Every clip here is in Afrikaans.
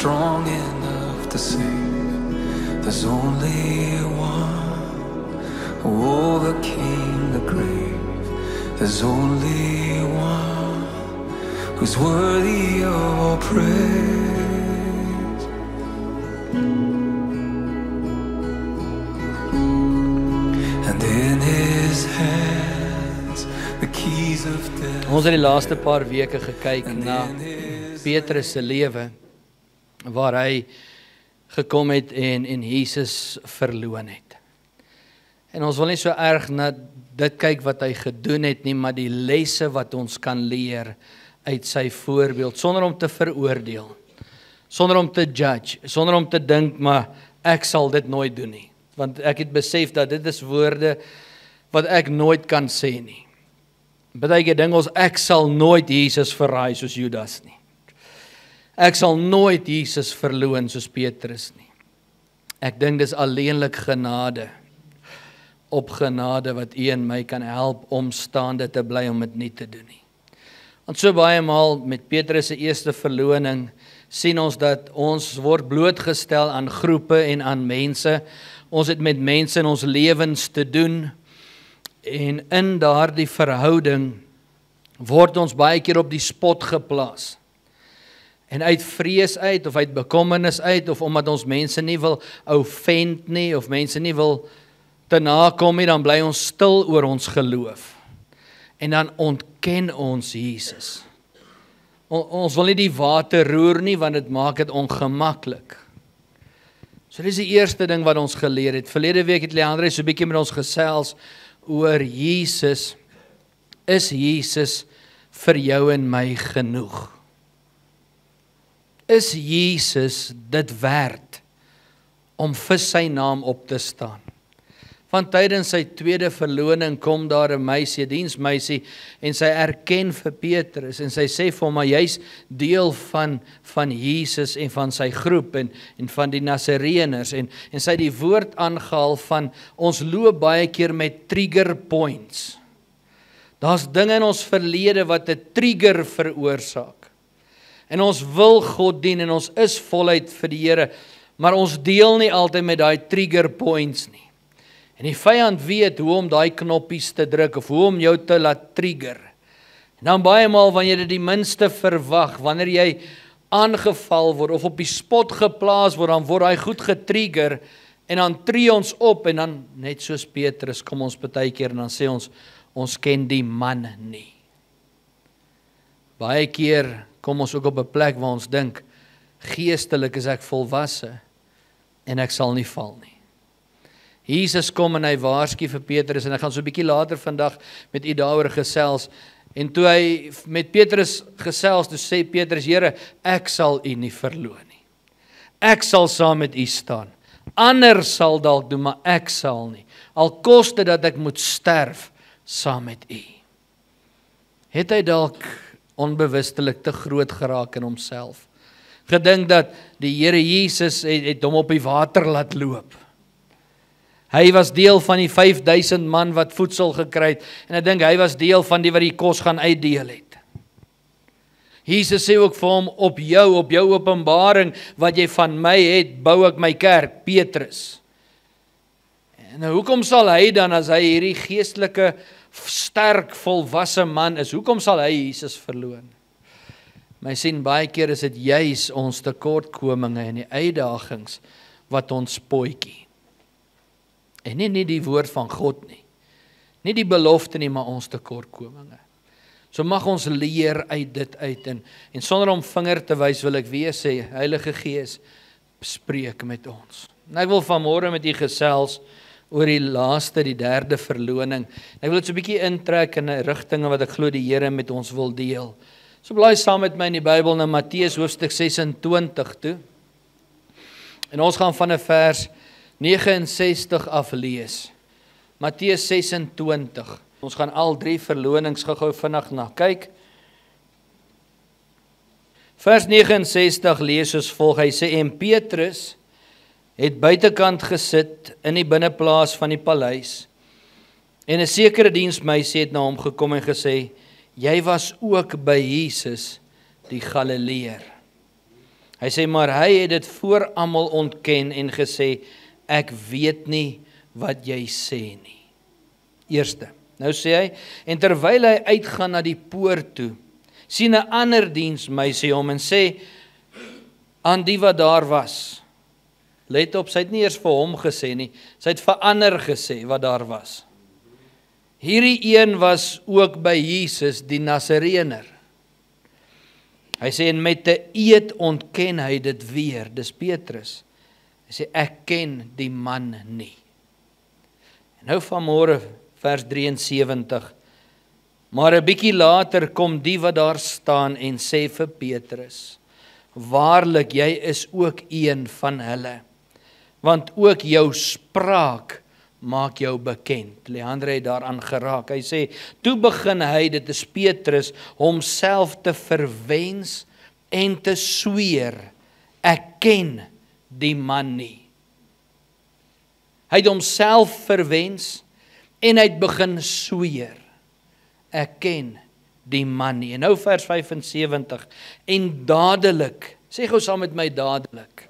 strong enough to save. There's only one who overcame the grave. There's only one who's worthy of all praise. And in his hands the keys of death. Ons het die laaste paar weke gekyk na Petrus se lewe, waar hy gekom het en Jesus verloon het. En ons wil nie so erg na dit kyk wat hy gedoen het nie, maar die lesse wat ons kan leer uit sy voorbeeld, sonder om te veroordeel, sonder om te judge, sonder om te dink, maar ek sal dit nooit doen nie. Want ek het besef dat dit is woorde wat ek nooit kan sê nie. Partykeer dink ons, ek sal nooit Jesus verraai soos Judas nie. Ek sal nooit Jesus verloon soos Petrus nie. Ek dink dis alleenlik genade, op genade wat U en my kan help om staande te bly om dit nie te doen nie. Want so baie maal met Petrus se eerste verloning sien ons dat ons word blootgestel aan groepe en aan mense. Ons het met mense in ons lewens te doen en in daardie verhouding word ons baie keer op die spot geplaas. En uit vrees uit, of uit bekommernis uit, of omdat ons mense nie wil offend nie, of mense nie wil te nakom nie, dan bly ons stil oor ons geloof. En dan ontken ons Jesus. Ons wil nie die water roer nie, want dit maak dit ongemaklik. So dis die eerste ding wat ons geleer het. Verlede week het Leandre so 'n bietjie met ons gesels oor Jesus. Is Jesus vir jou en my genoeg? Is Jesus dit werd om vir sy naam op te staan? Want tydens sy tweede verloning kom daar 'n meisie, 'n diensmeisie, en sy erken vir Petrus, en sy sê vir hom, maar jy's deel van Jesus en van sy groep, en van die Nasareëners, en sy het die woord aangehaal van, ons loop baie keer met trigger points. Daar's dinge in ons verlede wat 'n trigger veroorsaak. En ons wil God dien, en ons is voluit vir die Here, maar ons deel nie altyd met daai trigger points nie. En die vyand weet hoe om daai knoppies te druk, of hoe om jou te laat trigger. En dan baie maal, wanneer jy dit die minste verwag, wanneer jy aangeval word, of op die spot geplaas word, dan word hy goed getrigger, en dan tree ons op, en dan, net soos Petrus, kom ons baie keer, en dan sê ons ken die man nie. Baie keer kom ons ook op 'n plek waar ons dink, geestelik is ek volwasse, en ek sal nie val nie. Jesus kom en hy waarsku vir Petrus, en ek gaan so 'n bietjie later vandag met u daaroor gesels, en toe hy met Petrus gesels, toe sê Petrus, Here, ek sal u nie verloon nie. Ek sal saam met u staan. Ander sal dalk doen, maar ek sal nie. Al kos dit dat ek moet sterf saam met u. Het hy dalk onbewustelik te groot geraak in homself? Gedink dat die Here Jesus het hom op die water laat loop. Hy was deel van die 5000 man wat voedsel gekry het, en ek dink hy was deel van die wat die kos gaan uitdeel het. Jesus sê ook vir hom, op jou openbaring wat jy van my het, bou ek my kerk, Petrus. En hoekom sal hy dan, as hy hierdie geestelike, sterk, volwasse man is, hoekom sal hy Jesus verloon? My sien, baie keer is dit juis ons tekortkominge en die uitdagings wat ons potjie. En nie die woord van God nie. Nie die belofte nie, maar ons tekortkominge. So mag ons leer uit dit uit, en sonder om vinger te wys wil ek weer sê, Heilige Gees, spreek met ons. En ek wil vanmôre met u gesels oor die derde verloning. Ek wil dit so 'n bietjie intrek in 'n rigtinge wat ek glo die Here met ons wil deel. So blaai saam met my in die Bybel na Matteus hoofstuk 26 toe. En ons gaan van 'n vers 69 af lees. Matteus 26. Ons gaan al 3 verlonings gou vinnig na kyk. Vers 69 lees soos volg. Hy sê, en Petrus het buitekant gesit in die binneplaas van die paleis, en 'n sekere diensmeisie het na hom gekom en gesê, jy was ook by Jesus die Galileër. Hy sê, maar hy het dit voor almal ontken en gesê, ek weet nie wat jy sê nie. Eerste, nou sê hy, en terwyl hy uitgaan na die poort toe, sien 'n ander diensmeisie hom en sê, aan die wat daar was, let op, sy het nie eers vir hom gesê nie, sy het vir ander gesê wat daar was. Hierdie een was ook by Jesus, die Nasareëner. Hy sê, en met 'n eed ontken hy dit weer, dis Petrus. Hy sê, ek ken die man nie. En nou vanmôre, vers 73, maar 'n bietjie later kom die wat daar staan en sê vir Petrus, waarlik, jy is ook een van hulle, want ook jou spraak maak jou bekend. Leandre het daaraan geraak. Hy sê, toe begin hy, dit is Petrus, homself te verwens en te sweer, ek ken die man nie. Hy het homself verwens en hy het begin sweer, ek ken die man nie. En nou vers 75, en dadelik, sê gou saam met my dadelik,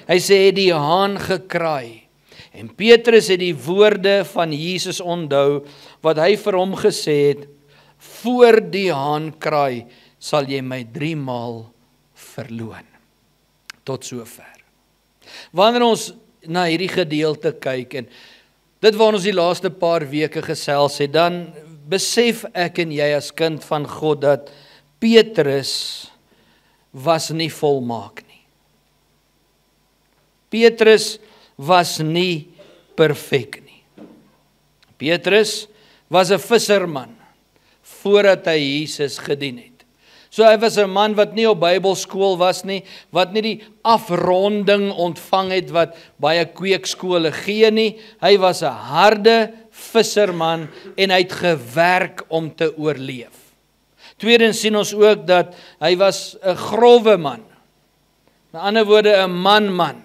hy sê, het die haan gekraai, en Petrus het die woorde van Jesus onthou, wat hy vir hom gesê het, voor die haan kraai, sal jy my 3 maal verloon. Tot sover. Wanneer ons na hierdie gedeelte kyk, en dit waar ons die laaste paar weke gesels het, dan besef ek en jy as kind van God, dat Petrus was nie volmaak nie. Petrus was nie perfek nie. Petrus was 'n visserman, voordat hy Jesus gedien het. So hy was 'n man wat nie op Bybelskool was nie, wat nie die afronding ontvang het wat baie kweekskole gee nie. Hy was 'n harde visserman en hy het gewerk om te oorleef. Tweedens sien ons ook dat hy was 'n growwe man. Met ander woorde 'n man.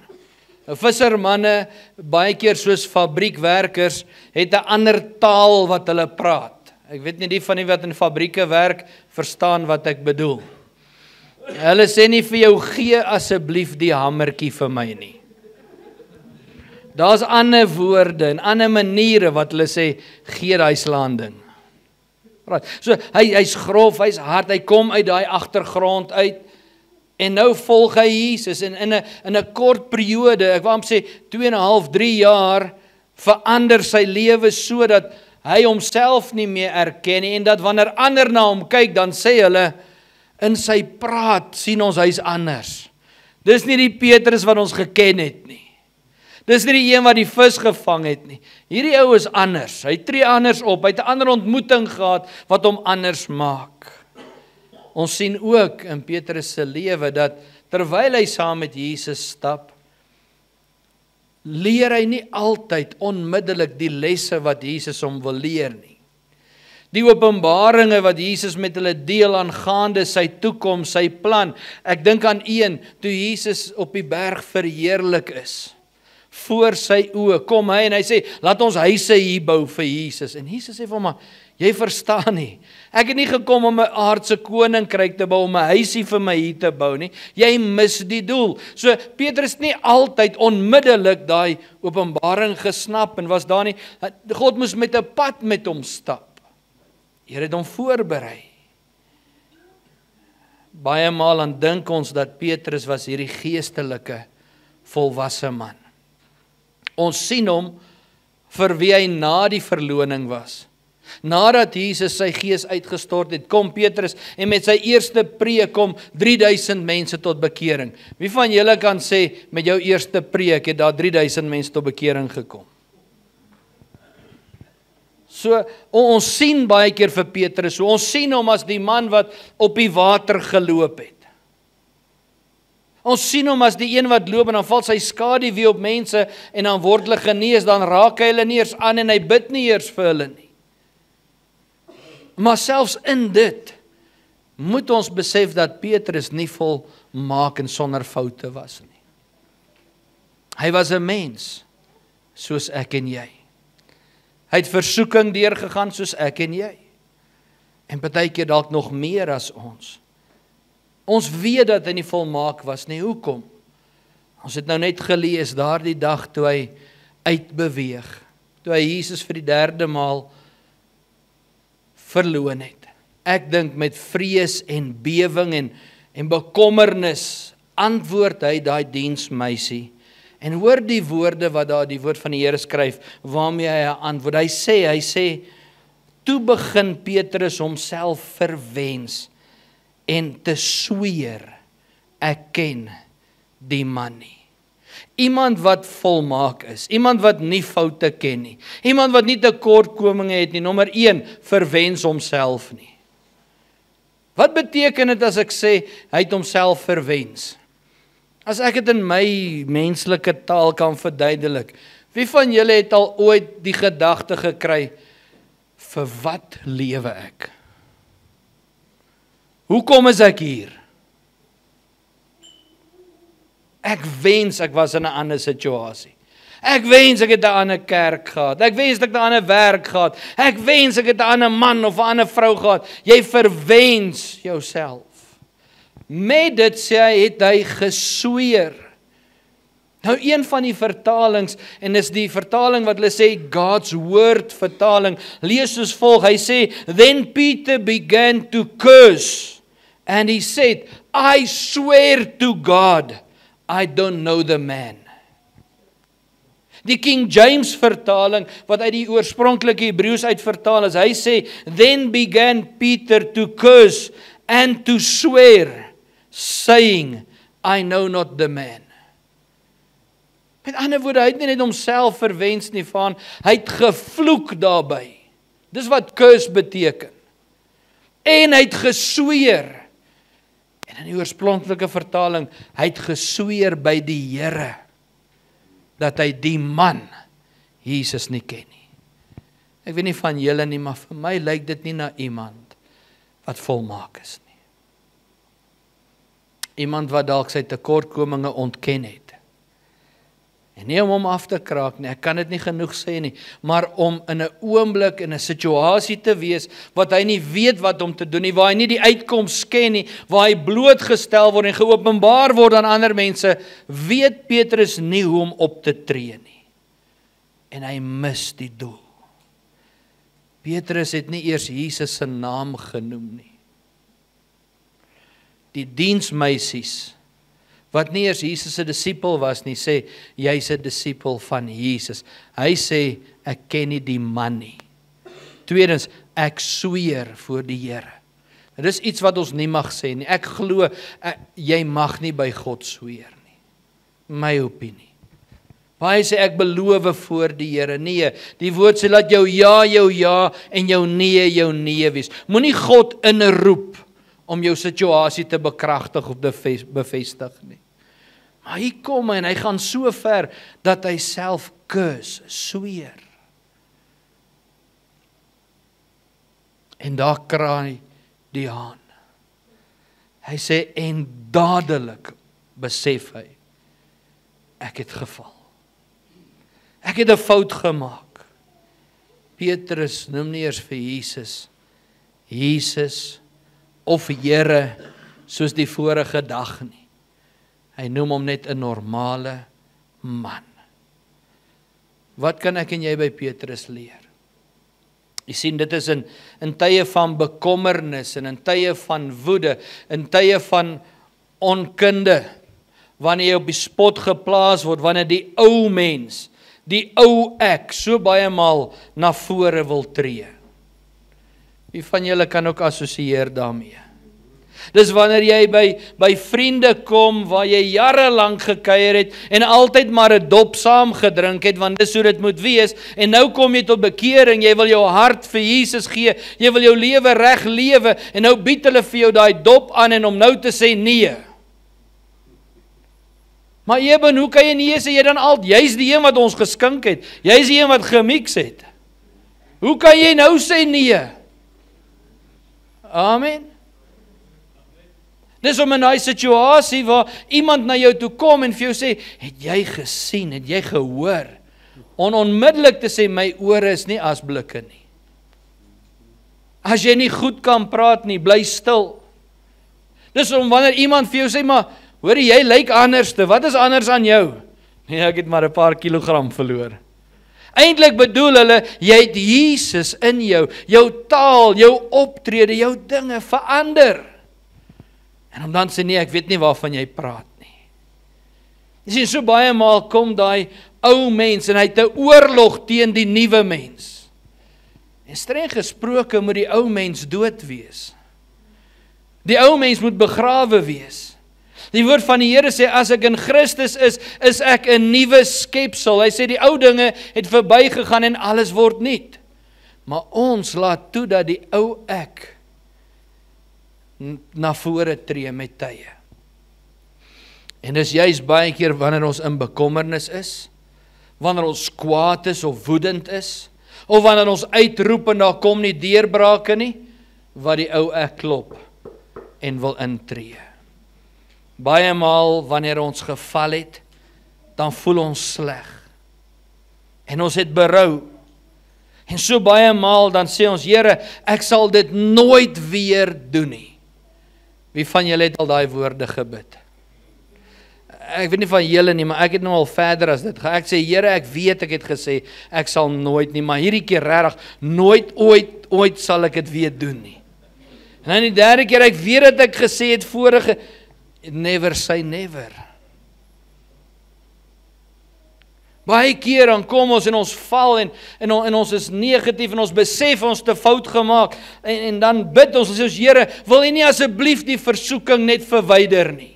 Vissermanne, baie keer soos fabriekwerkers, het 'n ander taal wat hulle praat. Ek weet nie die van die wat in fabrieke werk, verstaan wat ek bedoel. Hulle sê nie vir jou, gee asseblief die hamertjie vir my nie. Daar's ander woorde en ander maniere wat hulle sê, gee daai slaanding. Right. So hy's grof, hy's hard, hy kom uit daai agtergrond uit. En nou volg hy Jesus en in 'n kort periode, ek wou sê 2,5, 3 jaar, verander sy lewe sodat hy homself nie meer erken nie, en dat wanneer ander na hom kyk, dan sê hulle, in sy praat sien ons hy's anders. Dis nie die Petrus wat ons geken het nie. Dis nie die een wat die vis gevang het nie. Hierdie ou is anders. Hy tree anders op. Hy het 'n ander ontmoeting gehad wat hom anders maak. Ons sien ook in Petrus se lewe dat terwyl hy saam met Jesus stap, leer hy nie altyd onmiddellik die lesse wat Jesus hom wil leer nie. Die openbaringe wat Jesus met hulle deel aangaande sy toekoms, sy plan. Ek dink aan een, toe Jesus op die berg verheerlik is. Voor sy oë kom hy en hy sê, laat ons huise hier bou vir Jesus. En Jesus sê vir hom, jy verstaan nie. Ek het nie gekom om 'n aardse koninkryk te bou, om 'n huisie vir my hier te bou nie. Jy mis die doel. So Petrus nie altyd onmiddellik daai openbaring gesnap en was daar nie. God moes met 'n pad met hom stap. Here het hom voorberei. Baie maal aan dink ons dat Petrus was hierdie geestelike volwasse man. Ons sien hom vir wie hy na die verloning was. Nadat Jesus sy gees uitgestort het, kom Petrus en met sy eerste preek kom 3000 mense tot bekering. Wie van julle kan sê, met jou eerste preek het daar 3000 mense tot bekering gekom? So, ons sien baie keer vir Petrus, so ons sien hom as die man wat op die water geloop het. Ons sien hom as die een wat loop en dan val sy skaduwee op mense en dan word hulle genees, dan raak hy hulle nie eers aan en hy bid nie eers vir hulle nie. Maar selfs in dit moet ons besef dat Petrus nie volmaak en sonder foute was nie. Hy was 'n mens soos ek en jy. Hy het versoeking deurgegaan soos ek en jy. En partykeer dalk nog meer as ons. Ons weet dat hy nie volmaak was nie. Hoekom? Ons het nou net gelees daardie dag toe hy uitbeweeg, toe hy Jesus vir die 3de maal verloon het. Ek dink met vrees en bewing en bekommernis antwoord hy daai diensmeisie. En hoor die woorde wat daar die woord van die Here skryf, waarmee hy antwoord. Hy sê, toe begin Petrus homself verwens en te sweer, ek ken die man nie. Iemand wat volmaak is, iemand wat nie foute ken nie, iemand wat nie tekortkominge het nie, nommer 1, verwens homself nie. Wat beteken dit as ek sê, hy het homself verwens? As ek dit in my menslike taal kan verduidelik, wie van julle het al ooit die gedagte gekry, vir wat lewe ek? Hoekom is ek hier? Ek wens ek was in 'n ander situasie. Ek wens ek het 'n ander kerk gehad. Ek wens ek het 'n ander werk gehad. Ek wens ek het 'n ander man of 'n ander vrou gehad. Jy verwens jouself. Met dit sê hy, het hy gesweer. Nou een van die vertalings, en is die vertaling wat hulle sê, God's Word vertaling, lees soos volg, hy sê, then Peter began to curse, and he said, I swear to God, I don't know the man. Die King James vertaling, wat uit die oorspronklike Hebreëus uit vertaal is, hy sê, then began Peter to curse and to swear, saying, I know not the man. Met ander woorde, hy het nie net homself verwens nie van, hy het gevloek daarby. Dis wat curse beteken. En hy het gesweer. En in die oorspronklike vertaling, hy het gesweer by die Here, dat hy die man, Jesus nie ken nie. Ek weet nie van julle nie, maar vir my lyk dit nie na iemand wat volmaak is nie. Iemand wat dalk sy tekortkominge ontken het. En nie om hom af te kraak nie, ek kan dit nie genoeg sê nie, maar om in 'n oomblik, in 'n situasie te wees, wat hy nie weet wat om te doen nie, waar hy nie die uitkoms ken nie, waar hy blootgestel word en geopenbaar word aan ander mense, weet Petrus nie hoe om op te tree nie. En hy mis die doel. Petrus het nie eers Jesus se naam genoem nie. Die diensmeisies, wat nie eers Jesus se disipel was nie, sê, jy's 'n disipel van Jesus. Hy sê, ek ken nie die man nie. Tweedens, ek sweer voor die Here. Dit is iets wat ons nie mag sê nie. Ek glo, jy mag nie by God sweer nie. My opinie. Maar hy sê, ek beloof voor die Here. Nee, die woord sê, laat jou ja en jou nee wees. Moenie God inroep om jou situasie te bekragtig of te bevestig nie. Maar hier kom hy en hy gaan so ver, dat hy self curse, sweer. En daar kraai die haan. Hy sê, en dadelik besef hy, ek het geval. Ek het 'n fout gemaak. Petrus noem nie eers vir Jesus, of Here, soos die vorige dag nie. Hy noem hom net 'n normale man. Wat kan ek en jy by Petrus leer? Jy sien, dit is in tye van bekommernis, en in tye van woede, in tye van onkunde, wanneer jy op die spot geplaas word, wanneer die ou mens, die ou ek, so baie maal na vore wil tree. Wie van julle kan ook assosieer daarmee? Dis wanneer jy by vriende kom, waar jy jare lank gekuier het, en altyd maar 'n dop saam gedrink het, want dis hoe dit moet wees, en nou kom jy tot bekering, jy wil jou hart vir Jesus gee, jy wil jou lewe reg lewe, en nou bied hulle vir jou daai dop aan, en om nou te sê nee. Maar Eben, hoe kan jy nee sê, jy dan jy's die een wat ons geskink het, jy's die een wat gemix het. Hoe kan jy nou sê nee? Amen. Dis om in daai situasie waar iemand na jou toe kom en vir jou sê, het jy gesien, het jy gehoor? Onmiddellik te sê, my ore is nie as blikke nie. As jy nie goed kan praat nie, bly stil. Dis om wanneer iemand vir jou sê, maar hoor jy lyk anderste, wat is anders aan jou? Nee, ek het maar 'n paar kilogram verloor. Eintlik bedoel hulle, jy het Jesus in jou taal, jou optrede, jou dinge verander. En om dan sê nee, ek weet nie waarvan jy praat nie. Jy sien, so baie maal kom daai ou mens en hy het 'n oorlog teen die nuwe mens. En streng gesproke moet die ou mens dood wees. Die ou mens moet begrawe wees. Die woord van die Here sê, as ek in Christus is ek 'n nuwe skepsel. Hy sê, die ou dinge het verbygegaan en alles word nuut. Maar ons laat toe dat die ou ek na vore tree met tye. En dis juist baie keer wanneer ons in bekommernis is, wanneer ons kwaad is of woedend is, of wanneer ons uitroep en daar kom nie deurbrake nie, wat die ou ek klop en wil intree. Baie maal wanneer ons geval het, dan voel ons sleg. En ons het berou. En so baie maal dan sê ons, Here, ek sal dit nooit weer doen nie. Wie van julle het al daai woorde gebid? Ek weet nie van julle nie, maar ek het nou al verder as dit gaan. Ek sê, Here, ek weet ek het gesê, ek sal nooit nie, maar hierdie keer regtig, nooit, ooit sal ek dit weer doen nie. En dan die derde keer, ek weet dat ek gesê het vorige, never say never. Baie keer dan kom ons en ons val en ons is negatief en ons besef ons te fout gemaak en dan bid ons en sê ons, Here, wil U nie asseblief die versoeking net verwyder nie?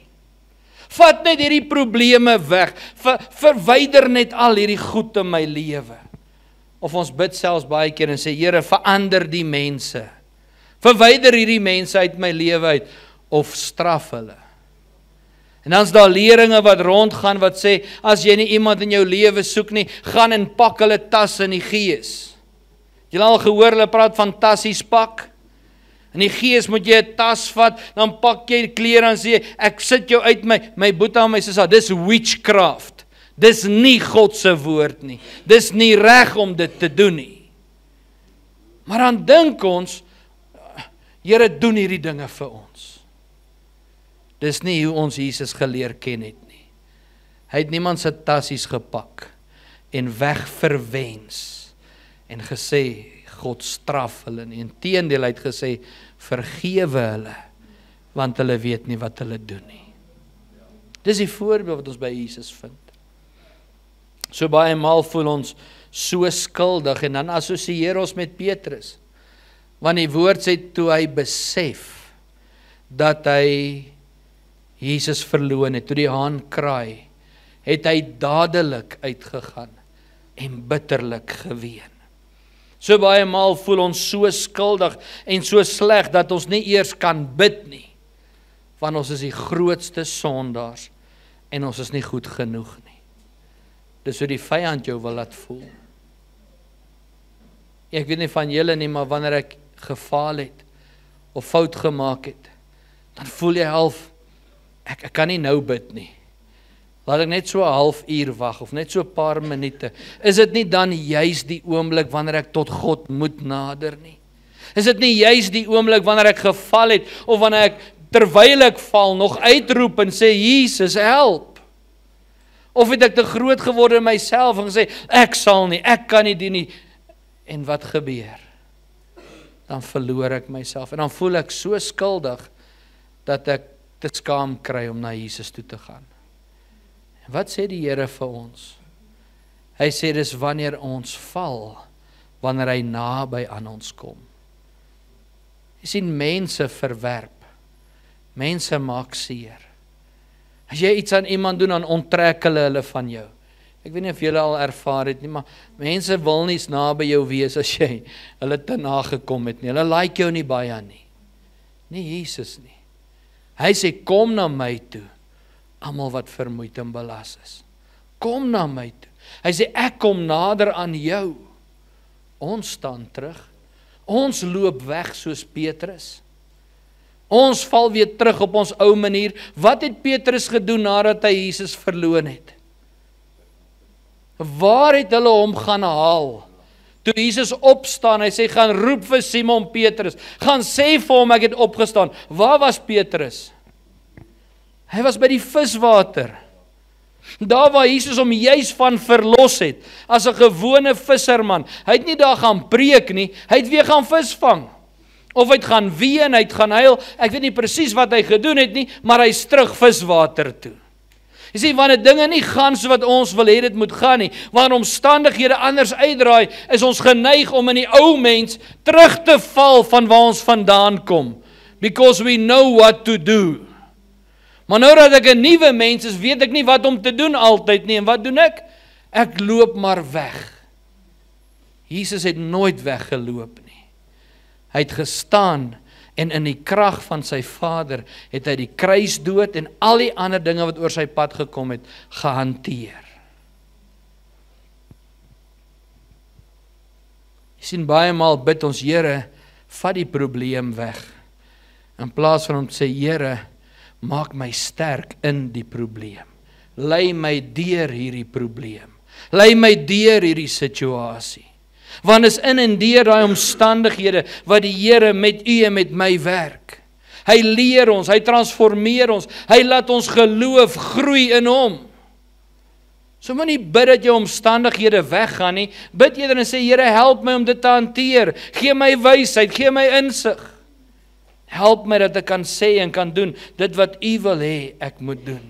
Vat net hierdie probleme weg, verwyder net al hierdie goed in my lewe. Of ons bid selfs baie keer en sê, Here, verander die mense. Verwyder hierdie mense uit my lewe uit, of straf hulle. En dan is daar leringe wat rondgaan wat sê, as jy nie iemand in jou lewe soek nie, gaan en pak hulle tas in die gees. Jy al gehoor, hulle praat van tassies pak? In die gees moet jy 'n tas vat, dan pak jy klere en sê, ek sit jou uit my boeta en my sussie, dis witchcraft. Dis nie God se woord nie. Dis nie reg om dit te doen nie. Maar dan dink ons, Here, doen hierdie dinge vir ons. Dis nie hoe ons Jesus geleer ken het nie. Hy het niemand se tassies gepak en wegverwens en gesê, God straf hulle nie. Inteendeel, hy het gesê, vergewe hulle, want hulle weet nie wat hulle doen nie. Dis die voorbeeld wat ons by Jesus vind. So baie maal voel ons so skuldig en dan assosieer ons met Petrus. Want die woord sê, toe hy besef dat hy Jesus verloon het, toe die haan kraai, het hy dadelik uitgegaan en bitterlik geween. So baie maal voel ons so skuldig en so sleg dat ons nie eers kan bid nie, want ons is die grootste sondaars en ons is nie goed genoeg nie. Dis hoe die vyand jou wil laat voel. Ek weet nie van julle nie, maar wanneer ek gefaal het of fout gemaak het, dan voel jy half, ek kan nie nou bid nie. Laat ek net so 'n halfuur wag of net so 'n paar minute. Is dit nie dan juis die oomblik wanneer ek tot God moet nader nie? Is dit nie juis die oomblik wanneer ek geval het of wanneer ek terwyl ek val nog uitroep en sê, Jesus, help? Of het ek te groot geword in myself en gesê, ek sal nie, ek kan nie doen nie. En wat gebeur? Dan verloor ek myself en dan voel ek so skuldig dat ek te skaam kry om na Jesus toe te gaan. En wat sê die Here vir ons? Hy sê dis wanneer ons val, wanneer hy naby aan ons kom. Jy sien, mense verwerp, mense maak seer. As jy iets aan iemand doen, dan onttrek hulle van jou. Ek weet nie of julle al ervaar het nie, maar mense wil nie naby jou wees as jy hulle te nagekom het nie. Hulle like jou nie baie nie. Nie Jesus nie. Hy sê, kom na my toe, almal wat vermoeid en belas is. Kom na my toe. Hy sê, ek kom nader aan jou. Ons staan terug. Ons loop weg soos Petrus. Ons val weer terug op ons ou manier. Wat het Petrus gedoen nadat hy Jesus verloon het? Waar het hulle hom gaan haal? Toe Jesus opstaan, hy sê, gaan roep vir Simon Petrus. Gaan sê vir hom, ek het opgestaan. Waar was Petrus? Hy was by die viswater. Daar waar Jesus hom juis van verlos het, as 'n gewone visserman. Hy het nie daar gaan preek nie, hy het weer gaan visvang. Of hy het gaan ween, hy het gaan huil, ek weet nie presies wat hy gedoen het nie, maar hy is terug viswater toe. Jy sien, wanneer dinge nie gaan so wat ons wil hê dit moet gaan nie, wanneer omstandighede anders uitdraai, is ons geneig om in die ou mens terug te val van waar ons vandaan kom. Because we know what to do. Maar nou dat ek 'n nuwe mens is, weet ek nie wat om te doen altyd nie. En wat doen ek? Ek loop maar weg. Jesus het nooit weggeloop nie. Hy het gestaan en in die krag van sy Vader het hy die kruisdood en al die ander dinge wat oor sy pad gekom het, gehanteer. Jy sien, baie maal bid ons, Here, vat die probleem weg. In plaas van om te sê, Here, maak my sterk in die probleem. Lei my deur hierdie probleem. Lei my deur hierdie situasie. Want is in en deur daai omstandighede wat die Here met u en met my werk. Hy leer ons, hy transformeer ons, hy laat ons geloof groei in hom. So moenie bid dat jou omstandighede weggaan nie, bid eerder en sê, Here, help my om dit te hanteer, gee my wysheid, gee my insig. Help my dat ek kan sê en kan doen dit wat u wil hê ek moet doen.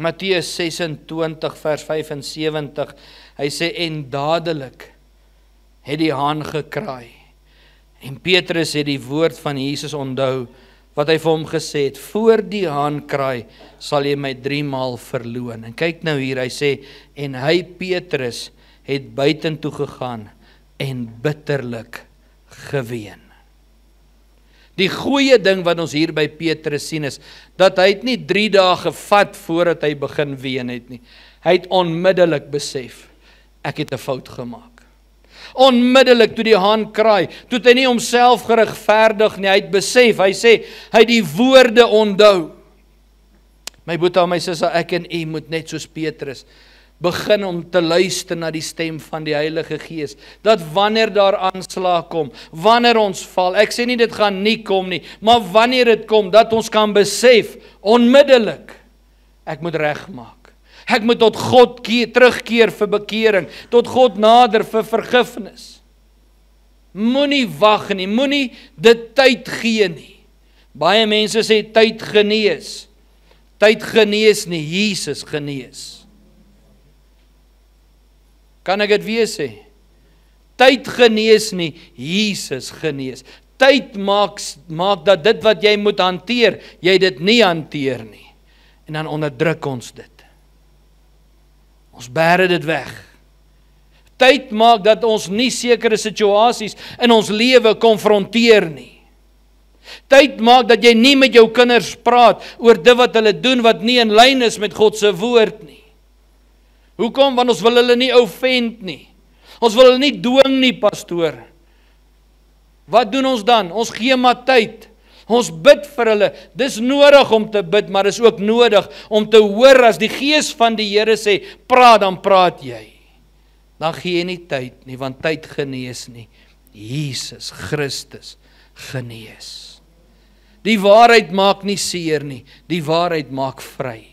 Matteus 26 vers 75, hy sê, en dadelik het die haan gekraai. En Petrus het die woord van Jesus onthou, wat hy vir hom gesê het, voor die haan kraai, sal jy my 3 maal verloon. En kyk nou hier, hy sê, en hy, Petrus, het buitentoe gegaan, en bitterlik geween. Die goeie ding wat ons hier by Petrus sien is, dat hy het nie 3 dae gevat voordat hy begin ween het nie. Hy het onmiddellik besef, ek het 'n fout gemaak. Onmiddellik toe die haan kraai, toe het hy nie homself geregverdig nie, hy het besef, hy sê, hy het die woorde onthou. My boetie en my sussie, ek en u moet net soos Petrus begin om te luister na die stem van die Heilige Gees, dat wanneer daar aanslag kom, wanneer ons val, ek sê nie dit gaan nie kom nie, maar wanneer dit kom, dat ons kan besef, onmiddellik, ek moet regmaak. Ek moet tot God terugkeer vir bekering, tot God nader vir vergifnis. Moenie wag nie, moenie dit tyd gee nie. Baie mense sê tyd genees. Tyd genees nie, Jesus genees. Kan ek dit weer sê? Tyd genees nie, Jesus genees. Tyd maak dat dit wat jy moet hanteer, jy dit nie hanteer nie. En dan onderdruk ons dit. Ons bære dit weg. Tyd maak dat ons nie sekere situasies in ons lewe konfronteer nie. Tyd maak dat jy nie met jou kinders praat oor dit wat hulle doen wat nie in lyn is met God se woord nie. Hoekom? Want ons wil hulle nie offend nie. Ons wil hulle nie dwing nie, pastoor. Wat doen ons dan? Ons gee maar tyd. Ons bid vir hulle. Dis nodig om te bid, maar is ook nodig om te hoor as die Gees van die Here sê, praat, dan praat jy. Dan gee jy nie tyd nie, want tyd genees nie. Jesus Christus genees. Die waarheid maak nie seer nie, die waarheid maak vry.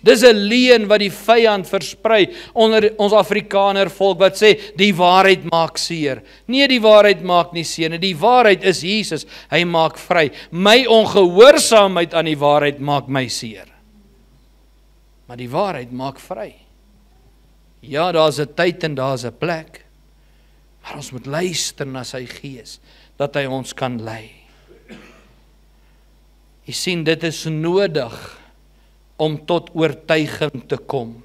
Dis 'n leuen wat die vyand versprei onder ons Afrikaner volk wat sê, die waarheid maak seer. Nee, die waarheid maak nie seer nie, die waarheid is Jesus, hy maak vry. My ongehoorsaamheid aan die waarheid maak my seer. Maar die waarheid maak vry. Ja, daar's 'n tyd en daar's 'n plek, maar ons moet luister na sy Gees, dat hy ons kan lei. Jy sien, dit is nodig om tot oortuiging te kom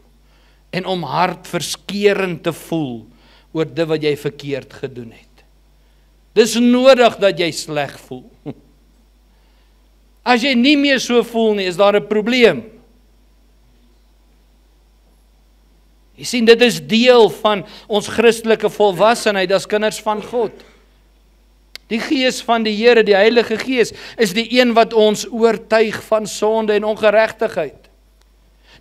en om hartverskeurend te voel oor dit wat jy verkeerd gedoen het. Dis nodig dat jy sleg voel. As jy nie meer so voel nie, is daar 'n probleem. Jy sien, dit is deel van ons Christelike volwassenheid as kinders van God. Die Gees van die Here, die Heilige Gees, is die een wat ons oortuig van sonde en ongeregtigheid.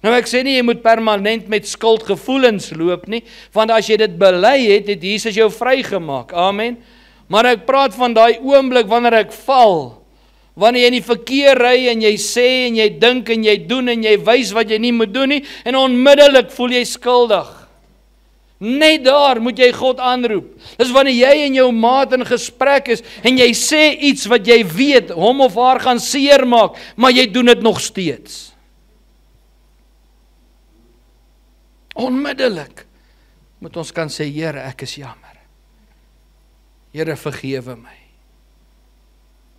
Nou ek sê nie, jy moet permanent met skuldgevoelens loop nie, want as jy dit bely het, het Jesus jou vrygemaak, amen. Maar ek praat van daai oomblik wanneer ek val, Wanneer jy in die verkeer ry en jy sê en jy dink en jy doen en jy wys wat jy nie moet doen nie en onmiddellik voel jy skuldig. Net daar moet jy God aanroep. Dis wanneer jy en jou maat in gesprek is en jy sê iets wat jy weet hom of haar gaan seermaak, maar jy doen dit nog steeds. Onmiddellik moet ons kan sê, Here, ek is jammer. Here, vergewe my.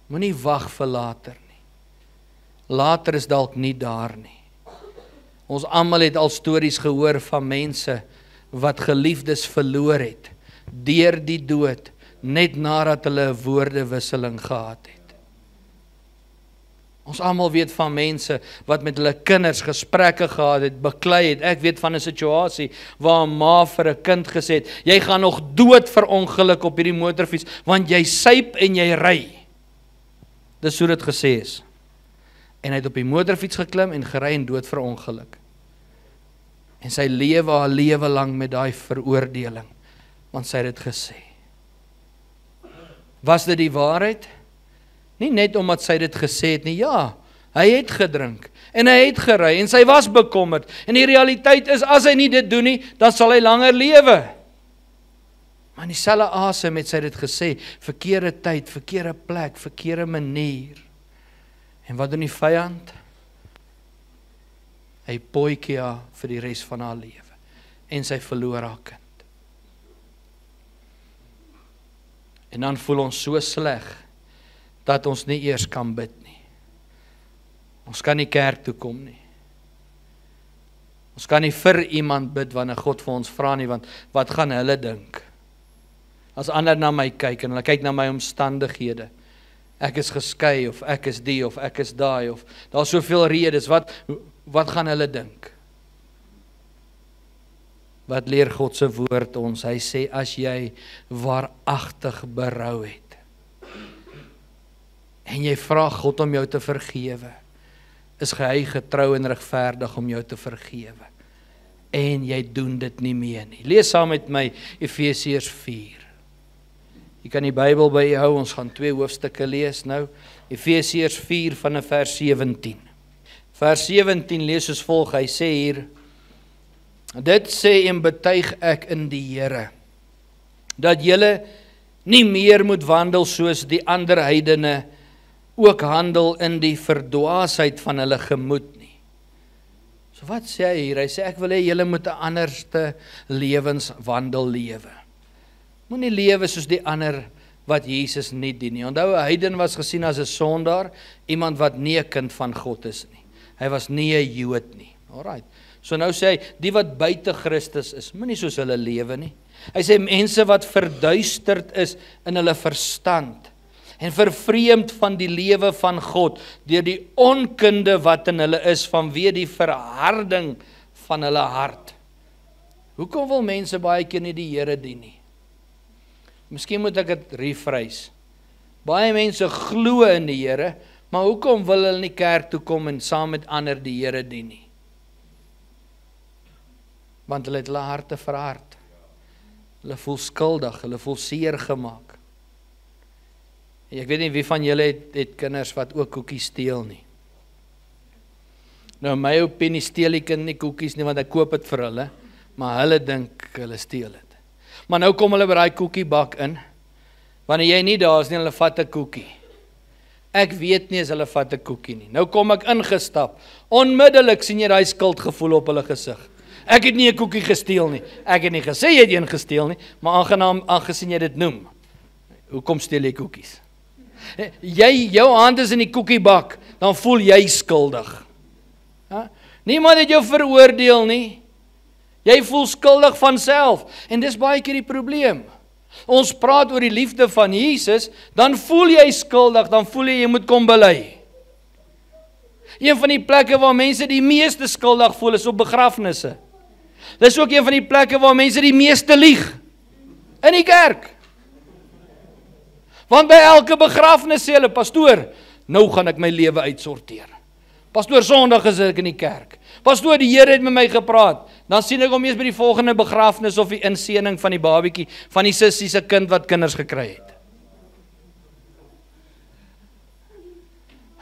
Moenie wag vir later nie. Later is dalk nie daar nie. Ons almal het al stories gehoor van mense wat geliefdes verloor het, deur die dood, net nadat hulle 'n woordewisseling gehad het. Ons almal weet van mense wat met hulle kinders gesprekke gehad het, beklei het. Ek weet van 'n situasie waar 'n ma vir 'n kind gesê het, jy gaan nog dood verongeluk op hierdie motorfiets, want jy suip en jy ry. Dis hoe dit gesê is. En hy het op die motorfiets geklim en gery en dood verongeluk. En sy lewe haar lewe lang met daai veroordeling, want sy het dit gesê. Was dit die waarheid? Nie net omdat sy dit gesê het nie, ja, hy het gedrink, en hy het gery, en sy was bekommerd, en die realiteit is, as hy nie dit doen nie, dan sal hy langer lewe. Maar in dieselfde asem het sy dit gesê, verkeerde tyd, verkeerde plek, verkeerde manier. En wat doen die vyand? Hy pootjie haar vir die res van haar lewe. En sy verloor haar kind. En dan voel ons so sleg, dat ons nie eers kan bid nie. Ons kan nie kerk toe kom nie. Ons kan nie vir iemand bid wanneer God vir ons vra nie, want wat gaan hulle dink? As ander na my kyk, en hulle kyk na my omstandighede, ek is geskei, of ek is die, of ek is daai, of daar is soveel redes, wat gaan hulle dink? Wat leer God se woord ons? Hy sê, as jy waaragtig berou het, en jy vra God om jou te vergewe, is hy getrou en regverdig om jou te vergewe. En jy doen dit nie meer nie. Lees saam met my Efesiërs 4. Jy kan die Bybel by jou hou, ons gaan 2 hoofstukke lees nou. Efesiërs 4 vanaf vers 17. Vers 17 lees soos volg, hy sê hier, dit sê en betuig ek in die Here, dat julle nie meer moet wandel soos die ander heidene ook handel in die verdwaasheid van hulle gemoed nie. So wat sê hy hier? Hy sê ek wil hê julle moet 'n anderste lewenswandel lewe. Moenie lewe soos die ander wat Jesus nie dien nie. Onthou, 'n heiden was gesien as 'n sondaar, iemand wat nie 'n kind van God is nie. Hy was nie 'n Jood nie. Alright. So nou sê hy, die wat buite Christus is, moenie soos hulle lewe nie. Hy sê mense wat verduisterd is in hulle verstand en vervreemd van die lewe van God deur die onkunde wat in hulle is vanweë die verharding van hulle hart. Hoekom wil mense baie keer nie die Here dien nie? Miskien moet ek dit rephrase. Baie mense glo in die Here, maar hoekom wil hulle nie kerk toe kom en saam met ander die Here dien nie? Want hulle het hulle harte verhard. Hulle voel skuldig, hulle voel seer gemaak. Ek weet nie wie van julle het kinders wat ook koekies steel nie. Nou my opinie, steel die kind nie koekies nie, want ek koop dit vir hulle, maar hulle dink hulle steel dit. Maar nou kom hulle by daai koekiebak in, wanneer jy nie daar is nie, hulle vat 'n koekie. Ek weet nie as hulle vat 'n koekie nie. Nou kom ek ingestap, onmiddellik sien jy daai skuldgevoel op hulle gesig. Ek het nie 'n koekie gesteel nie. Ek het nie gesê jy het een gesteel nie, maar aangenaam aangesien jy dit noem. Hoekom steel jy koekies? Jou hand is in die koekiebak, dan voel jy skuldig. Niemand het jou veroordeel nie. Jy voel skuldig van self, en dis baie keer die probleem. Ons praat oor die liefde van Jesus, dan voel jy skuldig, dan voel jy moet kom bely. Een van die plekke waar mense die meeste skuldig voel is op begrafnisse. Dis ook een van die plekke waar mense die meeste lieg. In die kerk. Want by elke begrafnis sê hulle, pastoor, nou gaan ek my lewe uitsorteer. Pastoor, Sondag is ek in die kerk. Pastoor, die Here het met my gepraat. Dan sien ek hom eers by die volgende begrafnis of die inseëning van die babietjie, van die sussie se kind wat kinders gekry het.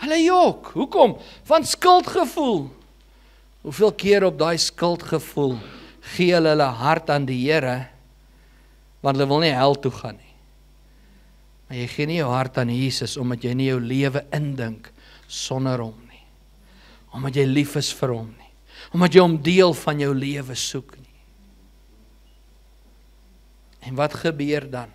Hulle jok. Hoekom? Van skuldgevoel. Hoeveel keer op daai skuldgevoel gee hulle hart aan die Here, want hulle wil nie hel toe gaan nie. Maar jy gee nie jou hart aan Jesus, omdat jy nie jou lewe indink sonder hom nie. Omdat jy lief is vir hom nie. Omdat jy hom deel van jou lewe soek nie. En wat gebeur dan?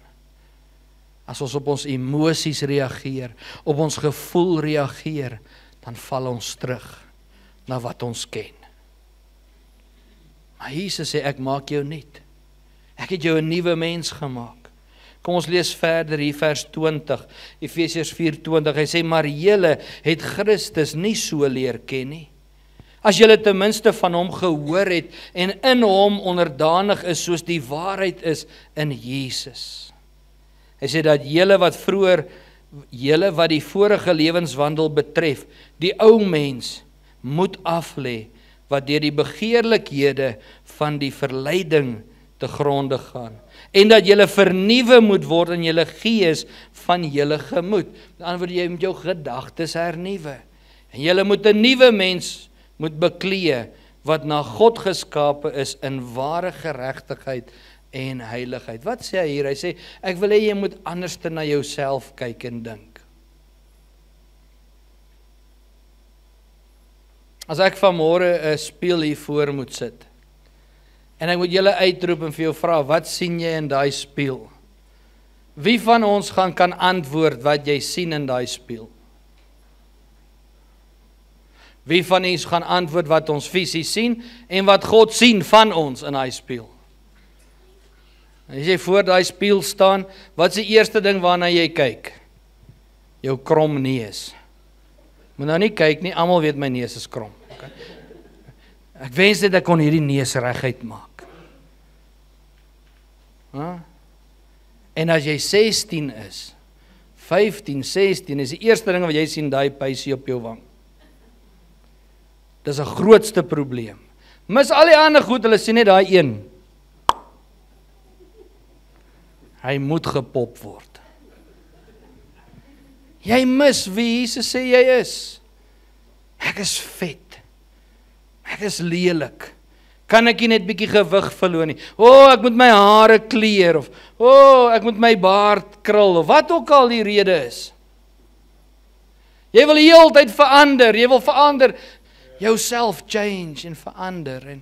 As ons op ons emosies reageer, op ons gevoel reageer, dan val ons terug na wat ons ken. Maar Jesus sê, ek maak jou nuut. Ek het jou 'n nuwe mens gemaak. Kom ons lees verder hier vers 20, Efesiërs 4:20. Hy sê, maar julle het Christus nie so leer ken nie. As julle ten minste van hom gehoor het en in hom onderdanig is soos die waarheid is in Jesus. Hy sê dat julle wat die vorige lewenswandel betref, die ou mens moet aflê, wat deur die begeerlikhede van die verleiding te gronde gaan. En dat julle vernuwe moet word in julle gees van julle gemoed. Met ander woorde, jy moet jou gedagtes hernuwe. En julle moet 'n nuwe mens moet beklee, wat na God geskape is in ware geregtigheid en heiligheid. Wat sê hy hier? Hy sê, ek wil hê jy moet anders na jouself kyk en dink. As ek vanmôre 'n spieël hier voor moet sit, en ek moet julle uitroep en vir jou vra, wat sien jy in daai spieël? Wie van ons kan antwoord wat jy sien in daai spieël? Wie van ons gaan antwoord wat ons fisies sien, en wat God sien van ons in daai spieël? As jy voor daai spieël staan, wat is die eerste ding waarna jy kyk? Jou krom neus. Moet nou nie kyk nie, almal weet my neus is krom. Okay? Ek wens dit ek kon hierdie neus reguit maak. En as jy 16 is, 15, 16, is die eerste ding wat jy sien, daai pysie op jou wang. Dis 'n grootste probleem. Mis al die ander goed, hulle sien net daai een. Hy moet gepop word. Jy mis wie Jesus sê jy is. Ek is vet. Ek is lelik. Kan ek nie net bietjie gewig verloor nie? Ek moet my hare kleur, of ek moet my baard krul, of wat ook al die rede is. Jy wil die hele tyd verander, jy wil verander, jouself change en verander.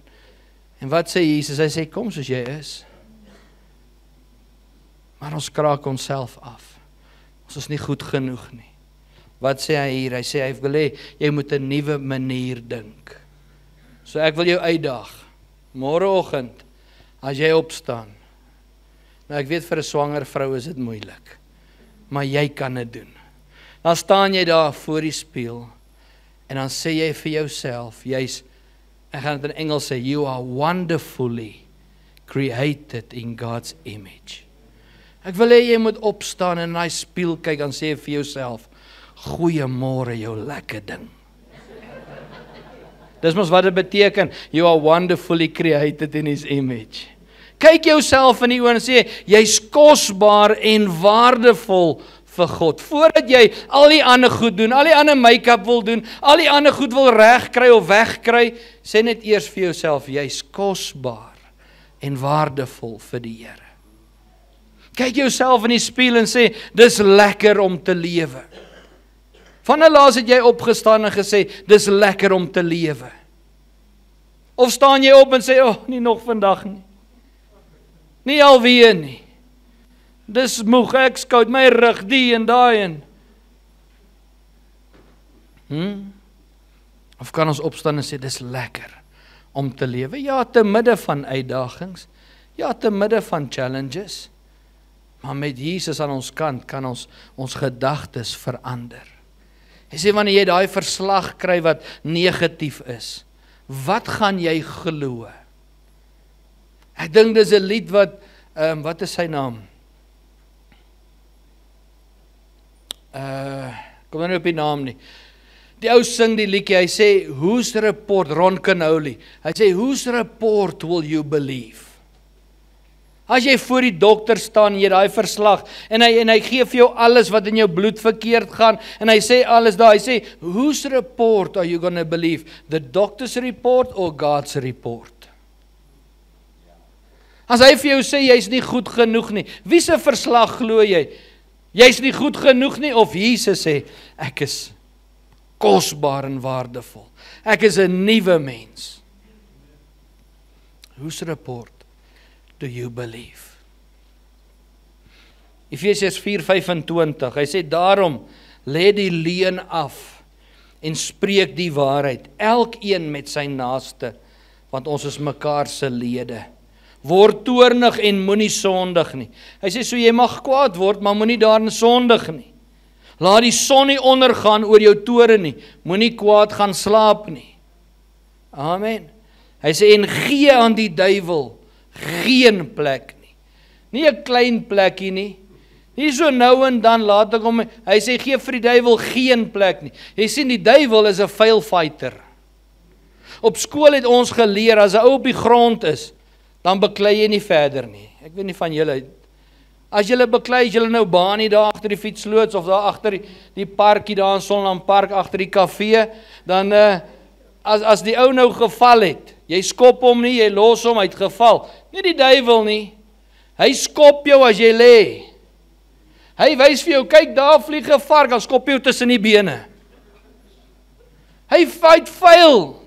En wat sê Jesus? Hy sê, kom soos jy is. Maar ons kraak onsself af. Ons is nie goed genoeg nie. Wat sê hy hier? Hy sê, hy wil hê, jy moet 'n nuwe manier dink. So ek wil jou uitdaag, môreoggend, as jy opstaan. Nou ek weet vir 'n swanger vrou is dit moeilik, maar jy kan dit doen. Dan staan jy daar voor die spieël, en dan sê jy vir jouself, ek gaan dit in Engels sê, you are wonderfully created in God's image. Ek wil hê jy moet opstaan en in daai spieël kyk en sê vir jouself, goeiemôre jou lekker ding. Dis mos wat dit beteken, you are wonderfully created in his image. Kyk jouself in die oë en sê, jy's kosbaar en waardevol vir God. Voordat jy al die ander goed doen, al die ander make-up wil doen, al die ander goed wil regkry of wegkry, sê net eers vir jouself, jy's kosbaar en waardevol vir die Here. Kyk jouself in die spieël en sê, dis lekker om te lewe. Van laas het jy opgestaan en gesê, dis lekker om te lewe. Of staan jy op en sê, nie nog vandag nie. Nie alweer nie. Dis moeg, ek skout my rug, die en daai en. Of kan ons opstaan en sê, dis lekker om te lewe? Ja, te midde van uitdagings. Ja, te midde van challenges. Maar met Jesus aan ons kant kan ons gedagtes verander. Hy sê, wanneer jy daai verslag kry wat negatief is, wat gaan jy glo? Ek dink dis 'n lied wat is sy naam? Kom nou nie op die naam nie. Die ou sing die liedjie, hy sê, whose report, Ron Canoli, hy sê, whose report will you believe? As jy voor die dokter staan, jy daai verslag, en hy gee vir jou alles wat in jou bloed verkeerd gaan, en hy sê alles daar, hy sê, whose report are you gonna believe? The doctor's report or God's report? As hy vir jou sê, jy's nie goed genoeg nie, wie se verslag glo jy? Jy's nie goed genoeg nie, of Jesus sê, ek is kosbaar en waardevol. Ek is 'n nuwe mens. Whose report do you believe? Efesiërs 4:25, hy sê, daarom, lê die leuen af, en spreek die waarheid, elkeen met sy naaste, want ons is mekaar se lede. Word toornig en moenie sondig nie. Hy sê, so jy mag kwaad word, maar moenie daarin sondig nie. Laat die son nie ondergaan oor jou toorn nie, moenie kwaad gaan slaap nie. Amen. Hy sê, en gee aan die duiwel geen plek nie. Nie 'n klein plekkie nie. Nie so nou en dan laat ek hom, hy sê, gee vir die duiwel geen plek nie. Jy sien, die duiwel is 'n fail fighter. Op skool het ons geleer, as 'n ou op die grond is, dan beklei jy nie verder nie. Ek weet nie van julle, as julle beklei, as julle nou baanie daar agter die fietsloods, of daar agter die parkie, daar in Sonland Park, agter die kafee, dan, as die ou nou geval het, jy skop hom nie, jy los hom, hy het geval. Nie die duiwel nie. Hy skop jou as jy lê. Hy wys vir jou, kyk daar vlieg 'n vark, dan skop jou tussen die bene. Hy fight fail.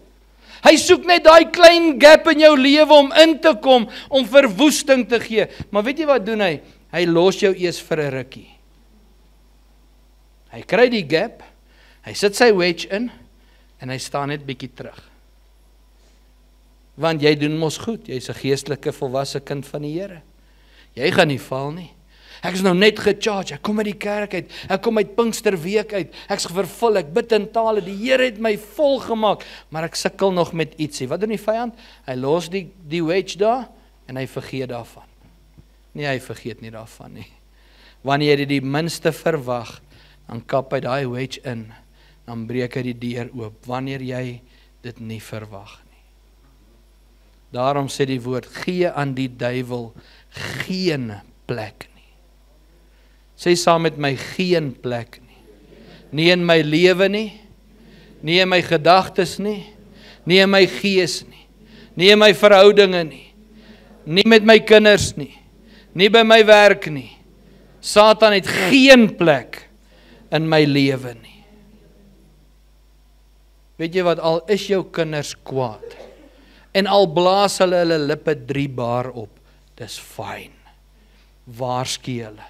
Hy soek net daai klein gap in jou lewe om in te kom, om verwoesting te gee. Maar weet jy wat doen hy? Hy los jou eers vir 'n rukkie. Hy kry die gap, hy sit sy wedge in, en hy staan net bietjie terug. Want jy doen mos goed, jy's 'n geestelike volwasse kind van die Here. Jy gaan nie val nie. Ek is nou net gecharge, ek kom uit die kerk uit, ek kom uit Pinksterweek uit, ek's vervul, ek bid in tale, die Here het my vol gemaak, maar ek sukkel nog met ietsie. Wat doen die vyand? Hy los die wedge daar, en hy vergeet daarvan. Nee, hy vergeet nie daarvan nie. Wanneer jy die minste verwag, dan kap hy daai wedge in, dan breek hy die deur oop, wanneer jy dit nie verwag nie. Daarom sê die woord, gee aan die duiwel geen plek nie. Sê saam met my, geen plek nie. Nie in my lewe nie, nie in my gedagtes nie, nie in my gees nie, nie in my verhoudinge nie, nie met my kinders nie, nie by my werk nie. Satan het geen plek in my lewe nie. Weet jy wat, al is jou kinders kwaad, en al blaas hulle lippe 3 bar op, dis fyn. Waarsku hulle,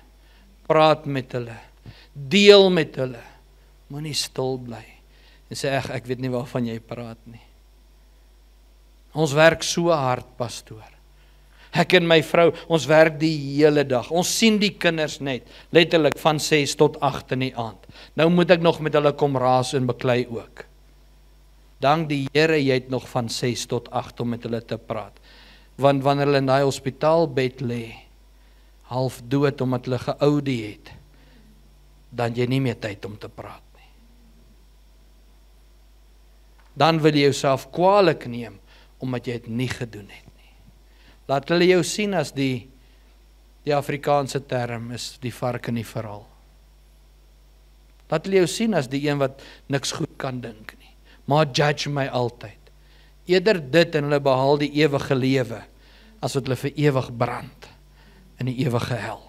praat met hulle, deel met hulle, moenie stil bly, en sê, ek weet nie waarvan jy praat nie. Ons werk so hard, pastoor. Ek en my vrou, ons werk die hele dag, ons sien die kinders net, letterlik van 6 tot 8 in die aand. Nou moet ek nog met hulle kom raas en beklei ook. Dank die Here, jy het nog van 6 tot 8 om met hulle te praat. Want wanneer hulle in daai hospitaalbed lê, half dood omdat hulle geoudie het, dan jy nie meer tyd om te praat nie. Dan wil jy jouself kwaadlik neem, omdat jy het nie gedoen het nie. Laat hulle jou sien as die Afrikaanse term is die vark in die verhaal. Laat hulle jou sien as die een wat niks goed kan dink nie. Maar judge my altyd. Eerder dit en hulle behaal die ewige lewe, as wat hulle vir ewig brand in die ewige hel.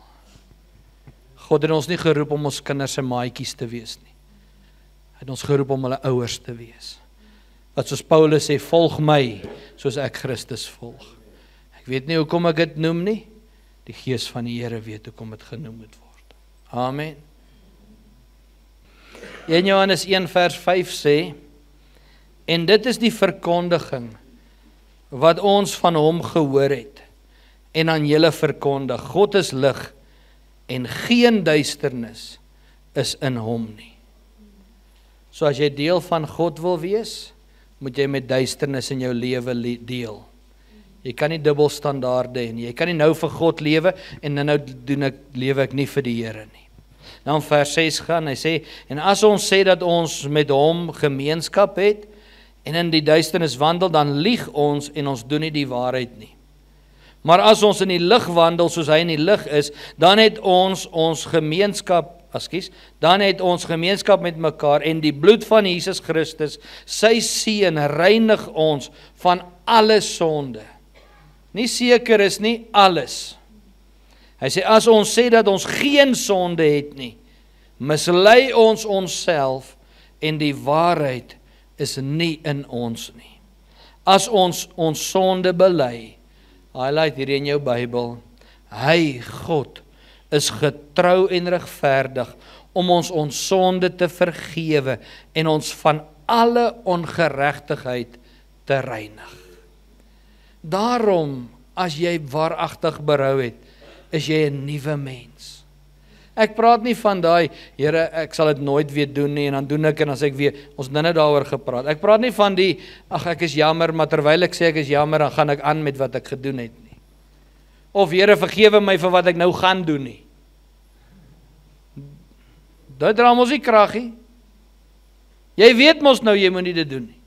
God het ons nie geroep om ons kinders se maatjies te wees nie. Hy het ons geroep om hulle ouers te wees. Wat soos Paulus sê, volg my, soos ek Christus volg. Ek weet nie hoekom ek dit noem nie, die Gees van die Here weet hoekom dit genoem moet word. Amen. 1 Johannes 1 vers 5 sê, en dit is die verkondiging, wat ons van hom gehoor het, en aan julle verkondig, God is lig, en geen duisternis is in hom nie. So as jy deel van God wil wees, moet jy met duisternis in jou lewe deel. Jy kan nie dubbelstandaarde hê nie. Jy kan nie nou vir God lewe, en nou lewe ek nie vir die Here nie. Nou in vers 6 gaan, hy sê, en as ons sê dat ons met hom gemeenskap het, en in die duisternis wandel, dan lieg ons en ons doen nie die waarheid nie. Maar as ons in die lig wandel soos hy in die lig is, dan het ons gemeenskap met mekaar en die bloed van Jesus Christus, sy seun, reinig ons van alle sonde. Nie seker is nie, alles. Hy sê, as ons sê dat ons geen sonde het nie, mislei ons onsself en die waarheid is nie in ons nie. As ons sonde bely, highlight hier in jou Bybel, hy, God, is getrou en regverdig om ons sonde te vergewe en ons van alle ongeregtigheid te reinig. Daarom, as jy waaragtig berou het, is jy 'n nuwe mens. Ek praat nie van daai, Here, ek sal dit nooit weer doen nie, en dan doen ek, en as ek weer, ons nou daaroor gepraat. Ek praat nie van die, ek is jammer, maar terwyl ek sê ek is jammer, dan gaan ek aan met wat ek gedoen het nie. Of Here, vergewe my vir wat ek nou gaan doen nie. Dit dra mos nie krag nie. Jy weet mos nou, jy moet nie dit doen nie.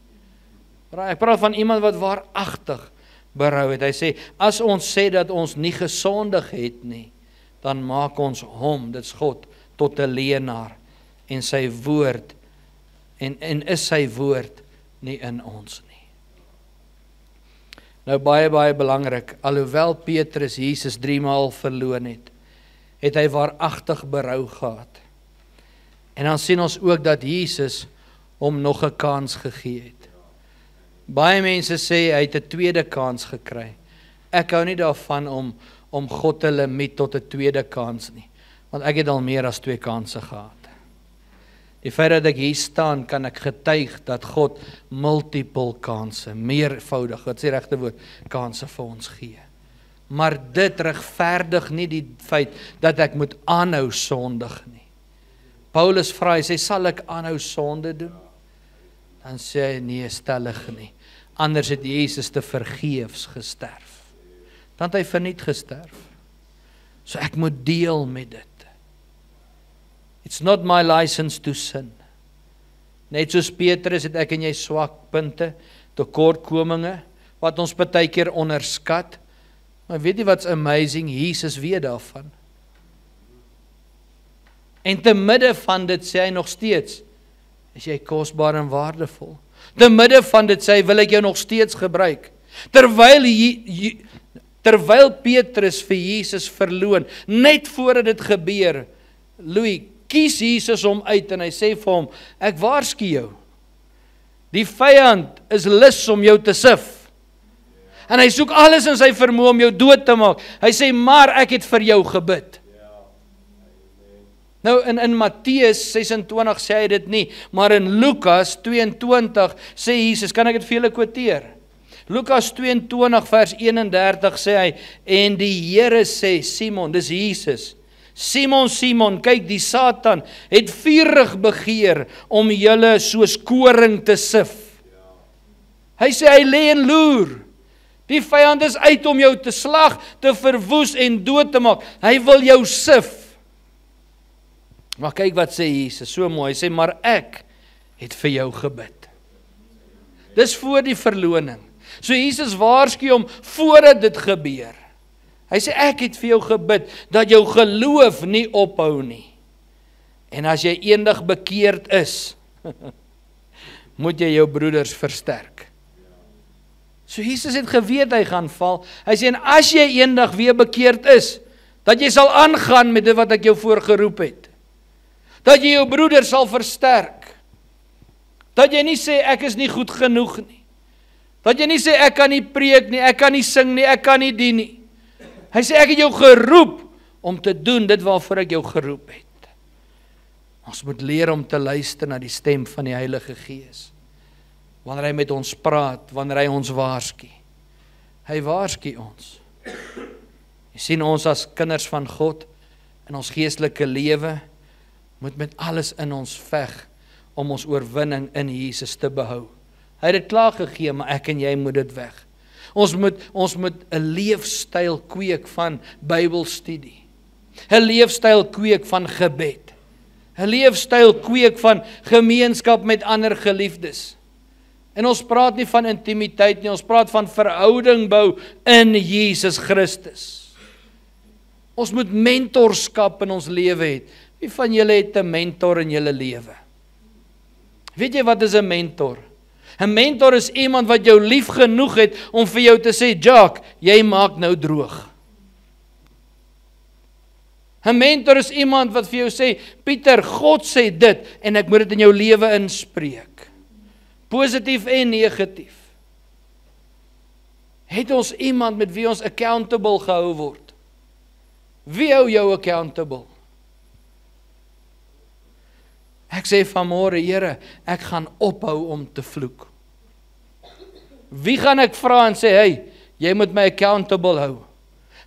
Ek praat van iemand wat waaragtig berou het. Hy sê, as ons sê dat ons nie gesondig het nie, dan maak ons hom, dit is God, tot 'n leienaar en sy woord, en is sy woord nie in ons nie. Nou baie belangrik, alhoewel Petrus Jesus 3 maal verloon het hy waaragtig berou gehad. En dan sien ons ook dat Jesus hom nog 'n kans gegee het. Baie mense sê hy het 'n tweede kans gekry. Ek hou nie daarvan om God te limiet tot 'n tweede kans nie, want ek het al meer as 2 kansse gehad. Die feit dat ek hier staan, kan ek getuig dat God multiple kansse, meervoudig, wat is die regte woord, kansse vir ons gee. Maar dit regverdig nie die feit dat ek moet aanhou sondig nie. Paulus vra, hy sê, sal ek aanhou sonde doen? Dan sê hy, nee, stellig nie. Anders het Jesus te vergeefs gesterf. Dan het hy verniet gesterf. So ek moet deel met dit. It's not my license to sin. Net soos Petrus het ek en jy swakpunte, tekortkominge, wat ons baie keer onderskat. Maar weet jy wat's amazing? Jesus weet daarvan. En te midde van dit sê hy nog steeds, is jy kosbaar en waardevol. Te midde van dit sê hy, wil ek jou nog steeds gebruik. Terwyl Petrus vir Jesus verloon, net voordat dit gebeur, Louis, kies Jesus hom uit en hy sê vir hom, ek waarsku jou, die vyand is lus om jou te sif. En hy soek alles in sy vermoë om jou dood te maak. Hy sê, maar ek het vir jou gebid. Nou in Matteus 26 sê hy dit nie, maar in Lukas 22 sê Jesus, kan ek dit vir julle kwoteer? Lukas 22 vers 31 sê hy, en die Here sê, Simon, dis Jesus, Simon, Simon, kyk, die Satan het vurig begeer om julle soos koring te sif. Hy sê, hy lê en loer. Die vyand is uit om jou te slag, te verwoes en dood te maak. Hy wil jou sif. Maar kyk wat sê Jesus, so mooi, hy sê, maar ek het vir jou gebid. Dis voor die verloning. So Jesus waarsku hom voordat dit gebeur. Hy sê, ek het vir jou gebid, dat jou geloof nie ophou nie. En as jy eendag bekeerd is, moet jy jou broeders versterk. So Jesus het geweet hy gaan val. Hy sê, en as jy eendag weer bekeerd is, dat jy sal aangaan met dit wat ek jou voorgeroep het. Dat jy jou broeder sal versterk. Dat jy nie sê, ek is nie goed genoeg nie. Dat jy nie sê, ek kan nie preek nie, ek kan nie sing nie, ek kan nie dien nie. Hy sê, ek het jou geroep om te doen dit waarvoor ek jou geroep het. Ons moet leer om te luister na die stem van die Heilige Gees. Wanneer hy met ons praat, wanneer hy ons waarsku. Hy waarsku ons. Jy sien, ons as kinders van God, in ons geestelike lewe, moet met alles in ons veg, om ons oorwinning in Jesus te behou. Hy het dit klaar gegee, maar ek en jy moet dit weg. Ons moet 'n leefstyl kweek van Bybelstudie. 'n leefstyl kweek van gebed. 'n leefstyl kweek van gemeenskap met ander geliefdes. En ons praat nie van intimiteit nie, ons praat van verhouding bou in Jesus Christus. Ons moet mentorskap in ons lewe hê. Wie van julle het 'n mentor in julle lewe? Weet jy wat is 'n mentor? 'n Mentor is iemand wat jou lief genoeg het om vir jou te sê, Jacques, jy maak nou droog. 'n Mentor is iemand wat vir jou sê, Pieter, God sê dit en ek moet dit in jou lewe inspreek. Positief en negatief. Het ons iemand met wie ons accountable gehou word? Wie hou jou accountable? Ek sê vanmôre, Here, ek gaan ophou om te vloek. Wie gaan ek vra en sê, hey, jy moet my accountable hou.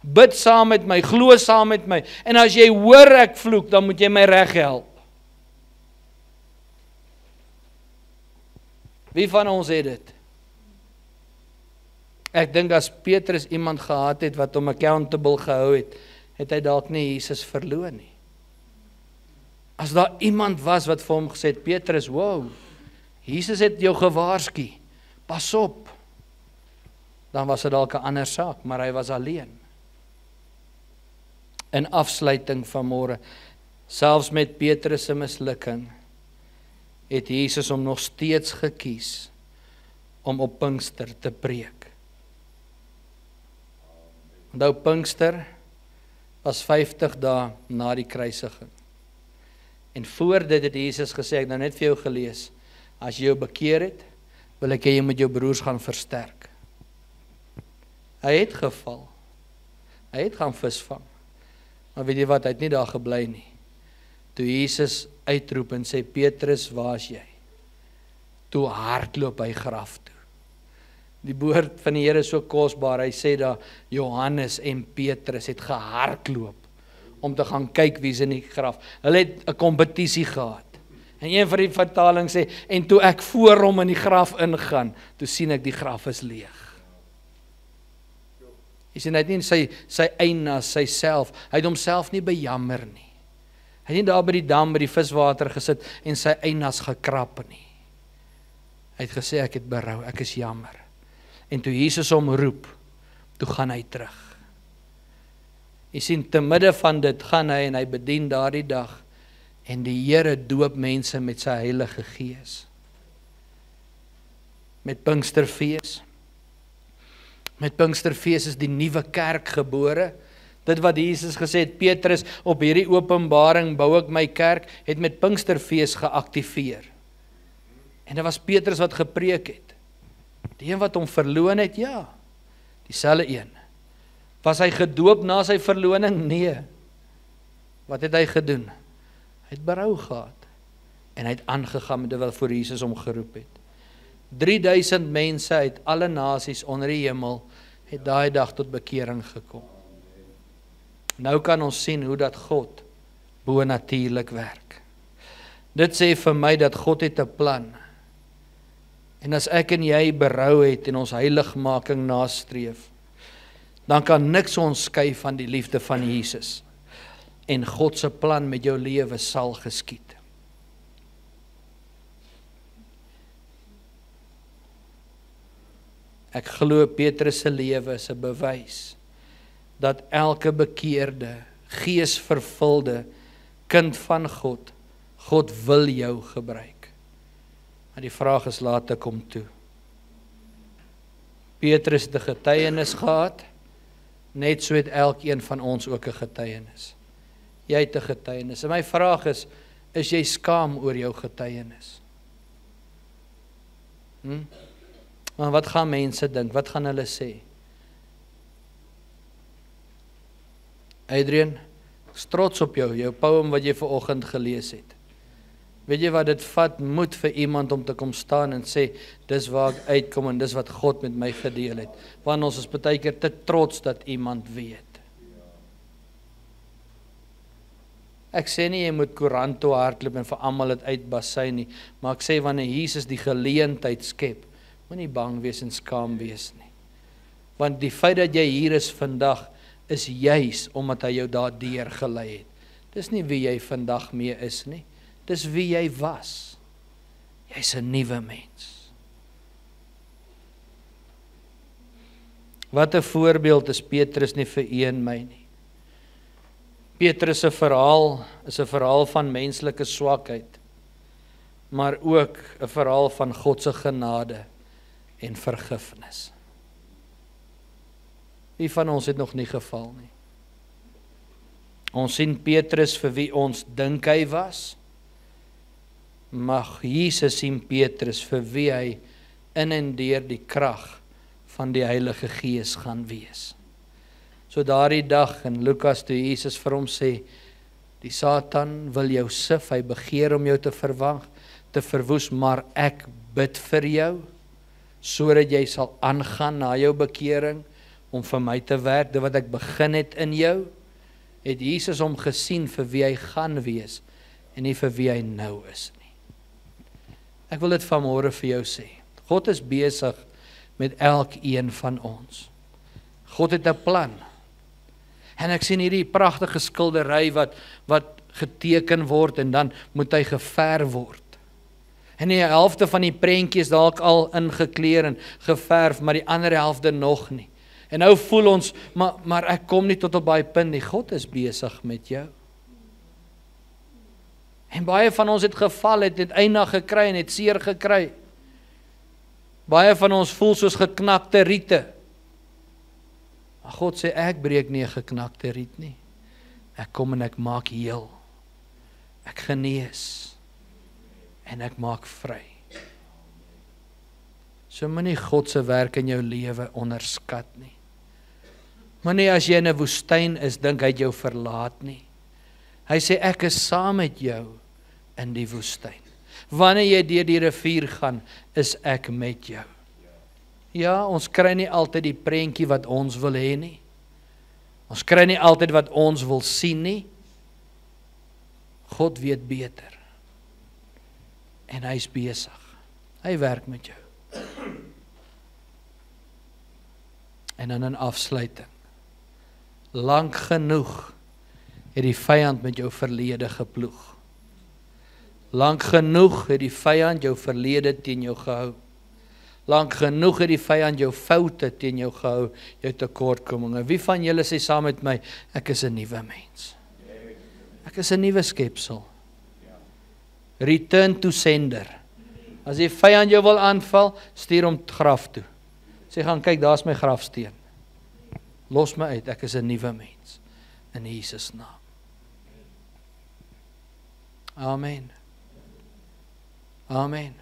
Bid saam met my, glo saam met my. En as jy hoor ek vloek, dan moet jy my reg help. Wie van ons het dit? Ek dink as Petrus iemand gehad het wat hom accountable gehou het, het hy dalk nie Jesus verloor nie. As daar iemand was wat vir hom gesê het, Petrus, wow, Jesus het jou gewaarsku, pas op, dan was dit dalk 'n ander saak, maar hy was alleen. In afsluiting vanmôre, selfs met Petrus se mislukking, het Jesus hom nog steeds gekies om op Pinkster te preek. Onthou, Pinkster was 50 dae na die kruisiging. En voor dit het Jesus gesê, ek nou net vir jou gelees, as jy jou bekeer het, wil ek hê jy moet jou broers gaan versterk. Hy het geval. Hy het gaan visvang. Maar weet jy wat, hy het nie daar gebly nie. Toe Jesus uitroep en sê, Petrus, waar is jy? Toe hardloop hy graf toe. Die woord van die Here is so kosbaar, hy sê daar, Johannes en Petrus het gehardloop om te gaan kyk wie's in die graf. Hulle het 'n kompetisie gehad. En een van die vertalings sê, en toe ek voor hom in die graf ingaan, toe sien ek die graf is leeg. Hy sê, hy het nie sy eienaas, sy self, hy het homself nie bejammer nie. Hy het nie daar by die dam, by die viswater gesit en sy eienaas gekrap nie. Hy het gesê, ek het berou, ek is jammer. En toe Jesus hom roep, toe gaan hy terug. Jy sien, te midde van dit gaan hy en hy bedien daardie dag en die Here doop mense met sy Heilige Gees. Met Pinksterfees. Met Pinksterfees is die nuwe kerk gebore. Dit wat Jesus gesê het, Petrus, op hierdie openbaring bou ek my kerk, het met Pinksterfees geaktiveer. En dit was Petrus wat gepreek het. Die een wat hom verloon het, ja, dieselfde een. Was hy gedoop na sy verloning? Nee. Wat het hy gedoen? Hy het berou gehad. En hy het aangegaan met dit wat voor Jesus hom geroep het. 3000 mense uit alle nasies onder die hemel het daai dag tot bekering gekom. Nou kan ons sien hoe dat God bonatuurlik werk. Dit sê vir my dat God het 'n plan. En as ek en jy berou het en ons heiligmaking nastreef, dan kan niks ons skei van die liefde van Jesus. En God se plan met jou lewe sal geskied. Ek glo Petrus se lewe is 'n bewys dat elke bekeerde, geesvervulde kind van God, God wil jou gebruik. Maar die vraag is, laat ek hom toe. Petrus het 'n getuienis gehad, net so het elkeen van ons ook 'n getuienis. Jy het 'n getuienis. En my vraag is jy skaam oor jou getuienis? Maar wat gaan mense dink? Wat gaan hulle sê? Adrian, ek is trots op jou poem wat jy vanoggend gelees het. Weet jy wat dit vat moed vir iemand om te kom staan en sê, dis waar ek uitkom en dis wat God met my gedeel het. Want ons is baie keer te trots dat iemand weet. Ek sê nie jy moet koerant toe hardloop en vir almal dit uitbasy nie, maar ek sê wanneer Jesus die geleentheid skep, moenie bang wees en skaam wees nie. Want die feit dat jy hier is vandag, is juis omdat hy jou daardeur gelei het. Dis nie wie jy vandag mee is nie, dis wie jy was. Jy's 'n nuwe mens. Wat 'n voorbeeld is Petrus nie vir u en my nie. Petrus se verhaal is 'n verhaal van menslike swakheid, maar ook 'n verhaal van God se genade en vergifnis. Wie van ons het nog nie geval nie? Ons sien Petrus vir wie ons dink hy was, mag Jesus sien Petrus vir wie hy in en deur die krag van die Heilige Gees gaan wees. So daardie dag in Lukas toe Jesus vir hom sê, die Satan wil jou sif, hy begeer om jou te verwoes, maar ek bid vir jou, sodat jy sal aangaan na jou bekering, om vir my te werk, dit wat ek begin het in jou, het Jesus hom gesien vir wie hy gaan wees, en nie vir wie hy nou is nie. Ek wil dit vanmôre vir jou sê, God is besig met elkeen van ons. God het 'n plan. En ek sien hierdie pragtige skildery wat geteken word en dan moet hy geverf word. En die helfte van die prentjie is dalk al ingekleer en geverf, maar die ander helfte nog nie. En nou voel ons, maar ek kom nie tot op daai punt nie. God is besig met jou. En baie van ons het geval, het einde gekry en het seer gekry. Baie van ons voel soos geknakte riete. Maar God sê, ek breek nie 'n geknakte riet nie. Ek kom en ek maak heel. Ek genees. En ek maak vry. So moenie God se werk in jou lewe onderskat nie. Moenie as jy in 'n woestyn is, dink hy het jou verlaat nie. Hy sê, ek is saam met jou in die woestyn. Wanneer jy deur die rivier gaan, is ek met jou. Ja, ons kry nie altyd die prentjie wat ons wil hê nie. Ons kry nie altyd wat ons wil sien nie. God weet beter. En hy is besig. Hy werk met jou. En dan 'n afsluiting. Lank genoeg het die vyand met jou verlede geploeg. Lank genoeg het die vyand jou verlede teen jou gehou. Lank genoeg het die vyand jou foute teen jou gehou, jou tekortkominge. Wie van julle sê saam met my, ek is 'n nuwe mens. Ek is 'n nuwe skepsel. Return to sender. As die vyand jou wil aanval, stuur hom graf toe. Sê, gaan kyk, daar's my grafsteen. Los my uit, ek is 'n nuwe mens. In Jesus naam. Amen. Amen.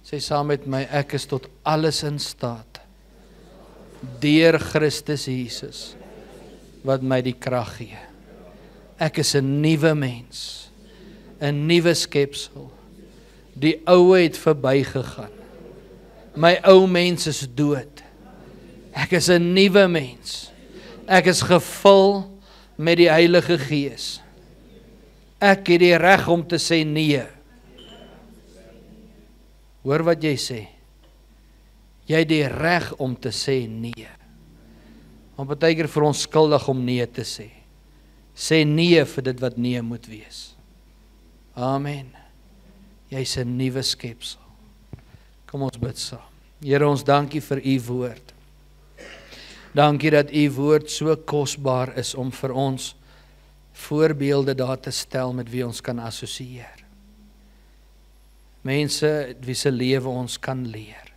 Sê saam met my, ek is tot alles in staat. Deur Christus Jesus, wat my die krag gee. Ek is 'n nuwe mens. 'n nuwe skepsel. Die ou het verbygegaan. My ou mens is dood. Ek is 'n nuwe mens. Ek is gevul met die Heilige Gees. Ek het die reg om te sê nee. Hoor wat jy sê. Jy het die reg om te sê nee. Want baie keer vir ons skuldig om nee te sê. Sê nee vir dit wat nee moet wees. Amen. Jy's 'n nuwe skepsel. Kom ons bid saam. Here, ons dankie vir u woord. Dankie dat u woord so kosbaar is om vir ons voorbeelde daar te stel met wie ons kan assosieer. Mense wie se lewe ons kan leer.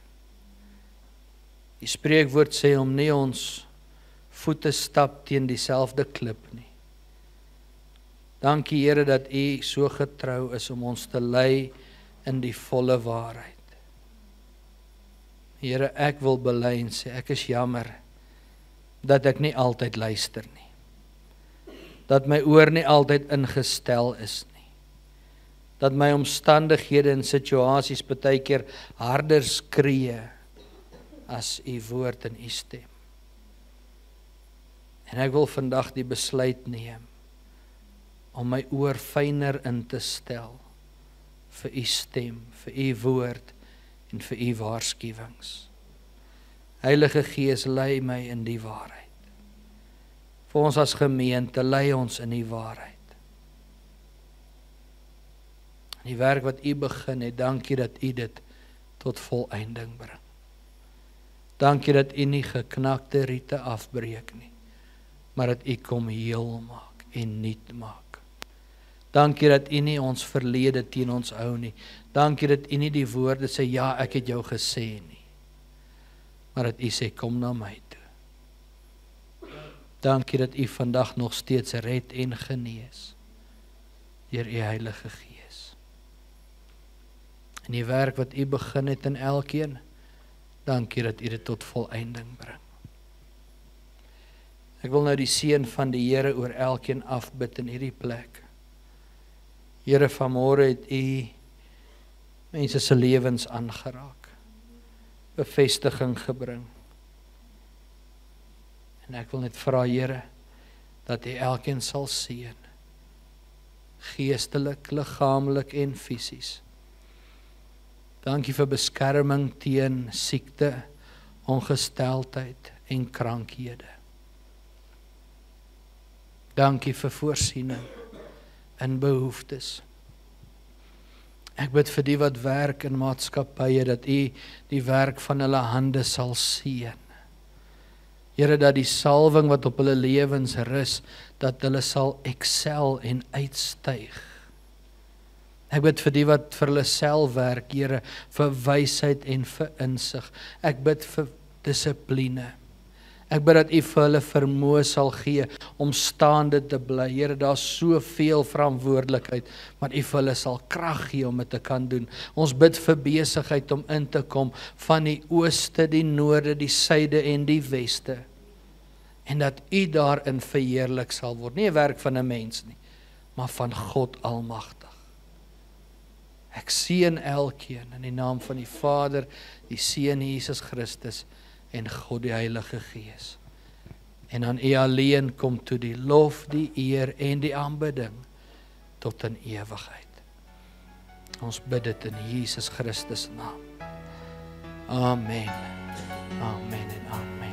Die spreekwoord sê om nie ons voete stap teen dieselfde klip nie. Dankie Here dat u so getrou is om ons te lei in die volle waarheid. Here, ek wil bely en sê, ek is jammer dat ek nie altyd luister nie. Dat my oor nie altyd ingestel is nie. Dat my omstandighede en situasies baie keer harder skree as u woord en u stem. En ek wil vandag die besluit neem om my oor fyner in te stel vir u stem, vir u woord en vir u waarskuwings. Heilige Gees, lei my in die waarheid. Vir ons as gemeente, lei ons in die waarheid. Die werk wat u begin het, dankie dat u dit tot volëinding bring. Dankie dat U nie geknakte riete afbreek nie, maar dat U kom heel maak en nuut maak. Dankie dat U nie ons verlede teen ons hou nie. Dankie dat U nie die woorde sê, ja, ek het jou gesê nie, maar dat U sê, kom na my toe. Dankie dat U vandag nog steeds red en genees deur U Heilige Gees. En die werk wat U begin het in elkeen, dankie dat U dit tot volëinding bring. Ek wil nou die seën van die Here oor elkeen afbid in hierdie plek. Here, vanmôre het U mense se lewens aangeraak, bevestiging gebring. En ek wil net vra, Here, dat U elkeen sal seën, geestelik, liggaamlik en fisies. Dankie vir beskerming teen siekte, ongesteldheid en krankhede. Dankie vir voorsiening in behoeftes. Ek bid vir die wat werk in maatskappye, dat U die werk van hulle hande sal seën. Here, dat die salwing wat op hulle lewens rus, dat hulle sal excel en uitstyg. Ek bid vir die wat vir hulle self werk, Here, vir wysheid en vir insig. Ek bid vir dissipline. Ek bid dat U vir hulle vermoë sal gee om staande te bly. Here, daar is soveel verantwoordelikheid, maar U vir hulle sal krag gee om dit te kan doen. Ons bid vir besigheid om in te kom van die ooste, die noorde, die suide en die weste. En dat U daarin verheerlik sal word. Nie 'n werk van 'n mens nie, maar van God Almagtig. Ek seën elkeen in die naam van die Vader, die Seun Jesus Christus en God die Heilige Gees. En aan U alleen kom toe die lof, die eer en die aanbidding tot in ewigheid. Ons bid dit in Jesus Christus naam. Amen. Amen en amen.